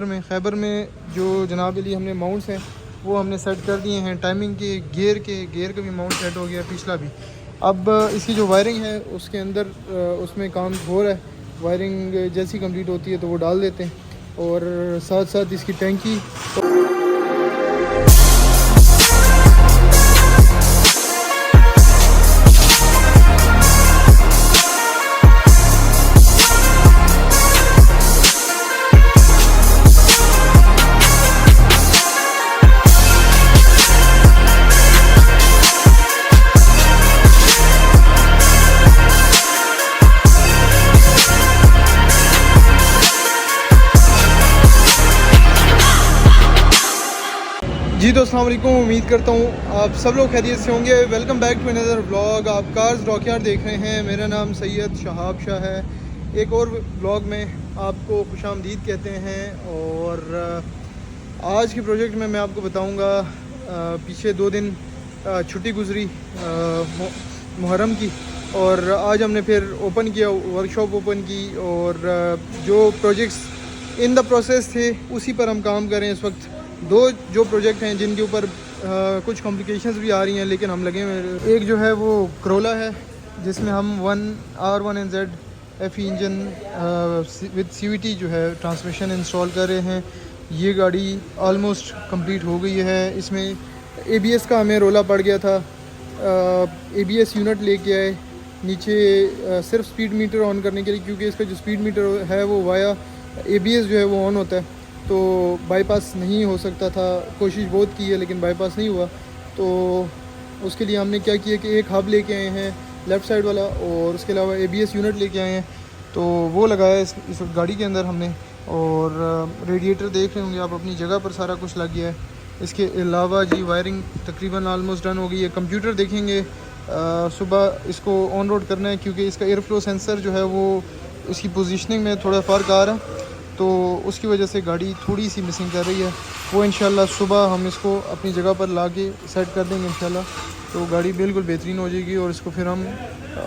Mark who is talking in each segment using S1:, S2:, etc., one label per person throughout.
S1: खैबर में जो जनाब अली हमने माउंट्स हैं वो हमने सेट कर दिए हैं। टाइमिंग के गेयर का भी माउंट सेट हो गया, पिछला भी। अब इसकी जो वायरिंग है उसके अंदर उसमें काम हो रहा है। वायरिंग जैसी कंप्लीट होती है तो वो डाल देते हैं, और साथ साथ इसकी टैंकी जी। तो अस्सलाम वालेकुम, उम्मीद करता हूँ आप सब लोग खैरियत से होंगे। Welcome back to another vlog. आप कार्स डॉकयार्ड देख रहे हैं। मेरा नाम सैयद शहाब शाह है। एक और व्लॉग में आपको खुशामदीद कहते हैं। और आज के प्रोजेक्ट में मैं आपको बताऊँगा, पीछे 2 दिन छुट्टी गुजरी मुहर्रम की, और आज हमने फिर ओपन किया, वर्कशॉप ओपन की, और जो प्रोजेक्ट्स इन द प्रोसेस थे उसी पर हम काम करें इस वक्त। 2 जो प्रोजेक्ट हैं जिनके ऊपर कुछ कॉम्प्लिकेशंस भी आ रही हैं, लेकिन हम लगे हुए। एक जो है वो करोला है, जिसमें हम R1NZ FE engine with CVT जो है ट्रांसमिशन इंस्टॉल कर रहे हैं। ये गाड़ी ऑलमोस्ट कंप्लीट हो गई है। इसमें ABS का हमें रोला पड़ गया था। ABS यूनिट लेके आए नीचे, सिर्फ स्पीड मीटर ऑन करने के लिए, क्योंकि इसका जो स्पीड मीटर है वो वाया ABS जो है वो ऑन होता है, तो बाईपास नहीं हो सकता था। कोशिश बहुत की है लेकिन बाईपास नहीं हुआ। तो उसके लिए हमने क्या किया कि एक हब लेके आए हैं लेफ़्ट साइड वाला, और उसके अलावा ABS यूनिट लेके आए हैं, तो वो लगाया इस गाड़ी के अंदर हमने। और रेडिएटर देख रहे होंगे आप, अपनी जगह पर सारा कुछ लग गया है। इसके अलावा जी वायरिंग तकरीबन ऑलमोस्ट डन हो गई है। कंप्यूटर देखेंगे, सुबह इसको ऑन रोड करना है, क्योंकि इसका एयर फ्लो सेंसर जो है वो इसकी पोजीशनिंग में थोड़ा फ़र्क आ रहा है, तो उसकी वजह से गाड़ी थोड़ी सी मिसिंग कर रही है। वो इंशाल्लाह सुबह हम इसको अपनी जगह पर ला के सेट कर देंगे इंशाल्लाह, तो गाड़ी बिल्कुल बेहतरीन हो जाएगी, और इसको फिर हम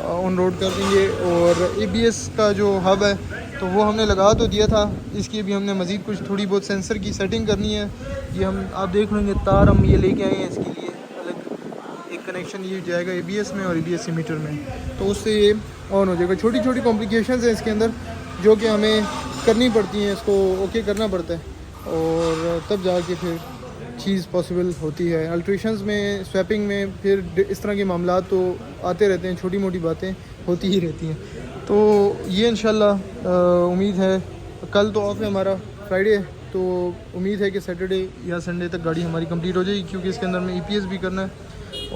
S1: ऑन रोड कर देंगे। और ABS का जो हब है तो वो हमने लगा तो दिया था, इसकी भी हमने मज़ीद कुछ थोड़ी बहुत सेंसर की सेटिंग करनी है। ये हम आप देख लेंगे, तार हम ये लेके आए हैं इसके लिए अलग एक कनेक्शन, ये जाएगा ABS में और ABS मीटर में, तो उससे ये ऑन हो जाएगा। छोटी छोटी कॉम्प्लिकेशंस हैं इसके अंदर जो कि हमें करनी पड़ती हैं, इसको ओके करना पड़ता है, और तब जाके फिर चीज़ पॉसिबल होती है। अल्ट्रेशंस में, स्वैपिंग में फिर इस तरह के मामला तो आते रहते हैं, छोटी मोटी बातें होती ही रहती हैं। तो ये इंशाल्लाह उम्मीद है, कल तो ऑफ है हमारा, फ्राइडे है, तो उम्मीद है कि सैटरडे या संडे तक गाड़ी हमारी कंप्लीट हो जाएगी, क्योंकि इसके अंदर में EPS भी करना है।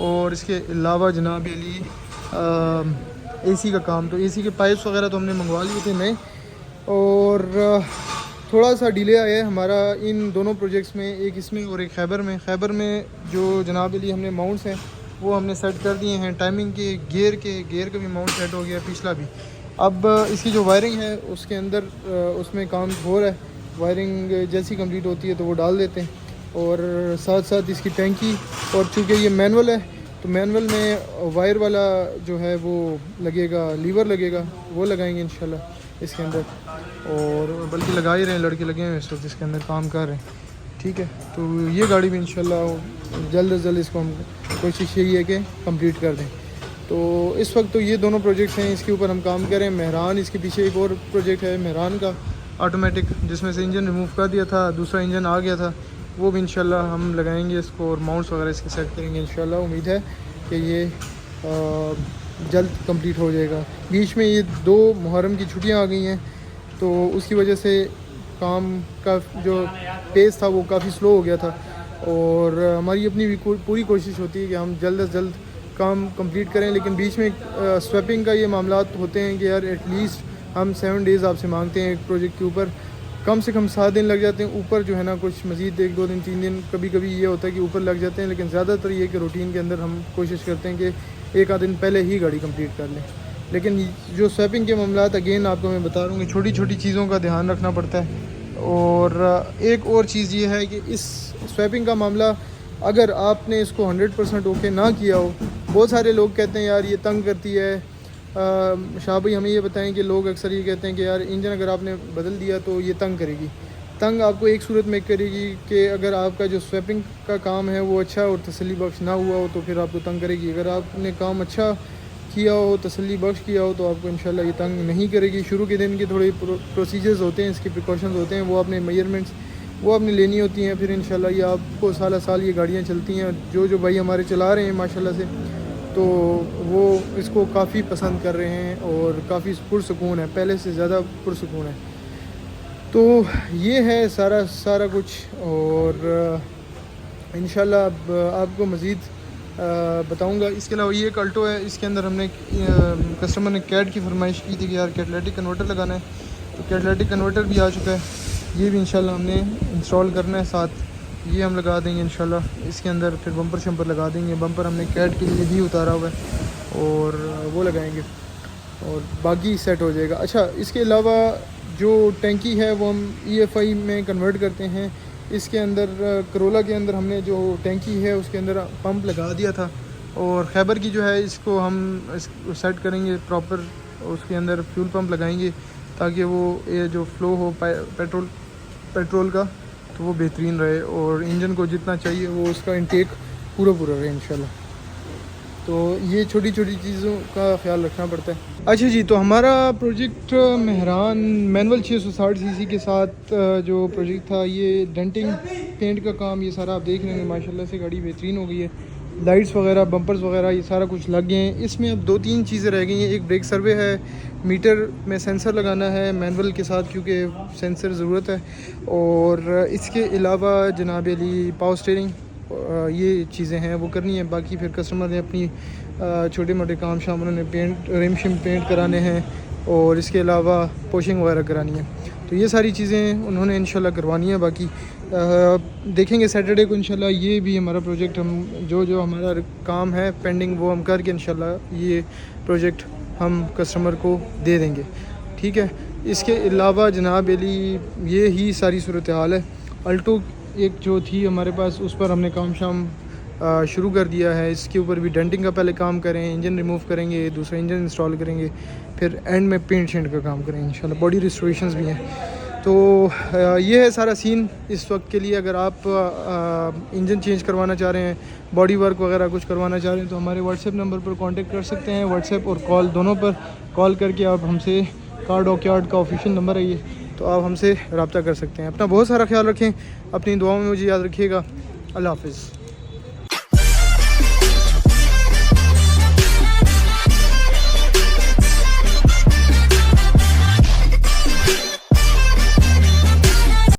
S1: और इसके अलावा जनाब अली AC का काम, तो AC के पाइप्स वगैरह तो हमने मंगवा लिए थे नए, और थोड़ा सा डिले आया है हमारा इन दोनों प्रोजेक्ट्स में, एक इसमें और एक खैबर में जो जनाब अली हमने माउंट्स हैं वो हमने सेट कर दिए हैं। टाइमिंग के गेयर का भी माउंट सेट हो गया, पिछला भी। अब इसकी जो वायरिंग है उसके अंदर उसमें काम हो रहा है। वायरिंग जैसी कंप्लीट होती है तो वो डाल देते हैं, और साथ साथ इसकी टैंकी, और चूँकि ये मैनुअल है तो मैनुअल में वायर वाला जो है वो लगेगा, लीवर लगेगा, वो लगाएंगे इंशाल्लाह इसके अंदर, और बल्कि लगा ही रहे हैं, लड़के लगे हैं इस वक्त इसके अंदर काम कर रहे हैं। ठीक है, तो ये गाड़ी भी इंशाल्लाह जल्द अज जल्द इसको हम कोशिश यही है कि कंप्लीट कर दें। तो इस वक्त तो ये दोनों प्रोजेक्ट्स हैं, इसके ऊपर हम काम करें। मेहरान, इसके पीछे एक और प्रोजेक्ट है मेहरान का ऑटोमेटिक, जिसमें से इंजन रिमूव कर दिया था, दूसरा इंजन आ गया था, वो भी इंशाल्लाह हम लगाएंगे इसको, और माउंट्स वगैरह इसके सेट करेंगे इंशाल्लाह। उम्मीद है कि ये जल्द कंप्लीट हो जाएगा। बीच में ये 2 मुहर्रम की छुट्टियां आ गई हैं, तो उसकी वजह से काम का जो पेस था वो काफ़ी स्लो हो गया था, और हमारी अपनी भी पूरी कोशिश होती है कि हम जल्द से जल्द काम कंप्लीट करें। लेकिन बीच में स्वैपिंग का ये मामला होते हैं कि यार एटलीस्ट हम 7 डेज़ आपसे मांगते हैं एक प्रोजेक्ट के ऊपर, कम से कम 7 दिन लग जाते हैं। ऊपर जो है ना कुछ मज़ीद 1-2 दिन 3 दिन कभी कभी ये होता है कि ऊपर लग जाते हैं, लेकिन ज़्यादातर ये कि रूटीन के अंदर हम कोशिश करते हैं कि 1 आध दिन पहले ही गाड़ी कंप्लीट कर लें। लेकिन जो स्वैपिंग के मामलात, अगेन आपको मैं बता रहा हूँ कि छोटी छोटी चीज़ों का ध्यान रखना पड़ता है। और एक और चीज़ ये है कि इस स्वैपिंग का मामला अगर आपने इसको 100% ओके ना किया हो, बहुत सारे लोग कहते हैं यार ये तंग करती है। शाह भाई हमें ये बताएं कि लोग अक्सर ये कहते हैं कि यार इंजन अगर आपने बदल दिया तो ये तंग करेगी। तंग आपको एक सूरत में करेगी कि अगर आपका जो स्वैपिंग का काम है वो अच्छा और तसल्ली बख्श ना हुआ हो तो फिर आपको तंग करेगी। अगर आपने काम अच्छा किया हो, तसल्ली बख्श किया हो, तो आपको इंशाल्लाह ये तंग नहीं करेगी। शुरू के दिन के थोड़े प्रोसीजर्स होते हैं, इसके प्रिकॉशंस होते हैं, वो आपने मेजरमेंट्स वो आपने लेनी होती हैं। फिर इंशाल्लाह ये आपको साल साल ये गाड़ियाँ चलती हैं। जो भाई हमारे चला रहे हैं माशाल्लाह से, तो वो इसको काफ़ी पसंद कर रहे हैं और काफ़ी पुरसुकून है, पहले से ज़्यादा पुरसुकून है। तो ये है सारा कुछ। और इंशाल्लाह अब आपको मज़ीद बताऊंगा। इसके अलावा ये एक अल्टो है, इसके अंदर हमने कस्टमर ने कैट की फरमाइश की थी कि यार कैटलिटिक कन्वर्टर लगाना है, तो कैटलिटिक कन्वर्टर भी आ चुका है। ये भी इंशाल्लाह हमने इंस्टॉल करना है, साथ ये हम लगा देंगे इंशाल्लाह। इसके अंदर फिर बम्पर शम्पर लगा देंगे। बम्पर हमने कैट के लिए ही उतारा हुआ है और वो लगाएंगे और बाकी सेट हो जाएगा। अच्छा, इसके अलावा जो टैंकी है वो हम EFI में कन्वर्ट करते हैं। इसके अंदर करोला के अंदर हमने जो टैंकी है उसके अंदर पंप लगा दिया था, और खैबर की जो है इसको हम सेट करेंगे प्रॉपर, उसके अंदर फ्यूल पंप लगाएंगे ताकि वो ये जो फ़्लो हो पेट्रोल का तो वो बेहतरीन रहे और इंजन को जितना चाहिए वो उसका इंटेक पूरा रहे इंशाल्लाह। तो ये छोटी छोटी चीज़ों का ख्याल रखना पड़ता है। अच्छा जी, तो हमारा प्रोजेक्ट मेहरान मैनुअल 660 सीसी के साथ जो प्रोजेक्ट था, ये डेंटिंग पेंट का काम ये सारा आप देख रहे हैं। माशाल्लाह से गाड़ी बेहतरीन हो गई है, लाइट्स वगैरह बम्पर्स वगैरह ये सारा कुछ लग गए हैं। इसमें अब 2-3 चीज़ें रह गई हैं। एक ब्रेक सर्वे है, मीटर में सेंसर लगाना है मैनुअल के साथ क्योंकि सेंसर ज़रूरत है, और इसके अलावा जनाब अली पावर स्टीयरिंग ये चीज़ें हैं वो करनी है। बाकी फिर कस्टमर ने अपनी छोटे मोटे काम शाम उन्होंने पेंट रिम शिम पेंट कराने हैं और इसके अलावा पोशिंग वगैरह करानी है। तो ये सारी चीज़ें उन्होंने इंशाल्लाह करवानी है। बाकी देखेंगे सैटरडे को इंशाल्लाह। ये भी हमारा प्रोजेक्ट हम जो हमारा काम है पेंडिंग वो हम करके इंशाल्लाह ये प्रोजेक्ट हम कस्टमर को दे देंगे, ठीक है। इसके अलावा जनाब अली ये ही सारी सूरत हाल है। अल्टो एक जो थी हमारे पास उस पर हमने काम शाम शुरू कर दिया है। इसके ऊपर भी डेंटिंग का पहले काम करें, इंजन रिमूव करेंगे, दूसरा इंजन इंस्टॉल करेंगे, फिर एंड में पेंट शेंट का काम करेंगे इंशाल्लाह। बॉडी रिस्टोरेशंस भी हैं। तो ये है सारा सीन इस वक्त के लिए। अगर आप इंजन चेंज करवाना चाह रहे हैं, बॉडी वर्क वगैरह कुछ करवाना चाह रहे हैं, तो हमारे व्हाट्सएप नंबर पर कांटेक्ट कर सकते हैं। व्हाट्सएप और कॉल दोनों पर कॉल करके आप हमसे कार डॉकयार्ड का ऑफिशियल नंबर है ये, तो आप हमसे रब्ता कर सकते हैं। अपना बहुत सारा ख्याल रखें, अपनी दुआओं में मुझे याद रखिएगा। अल्लाह हाफ़िज़।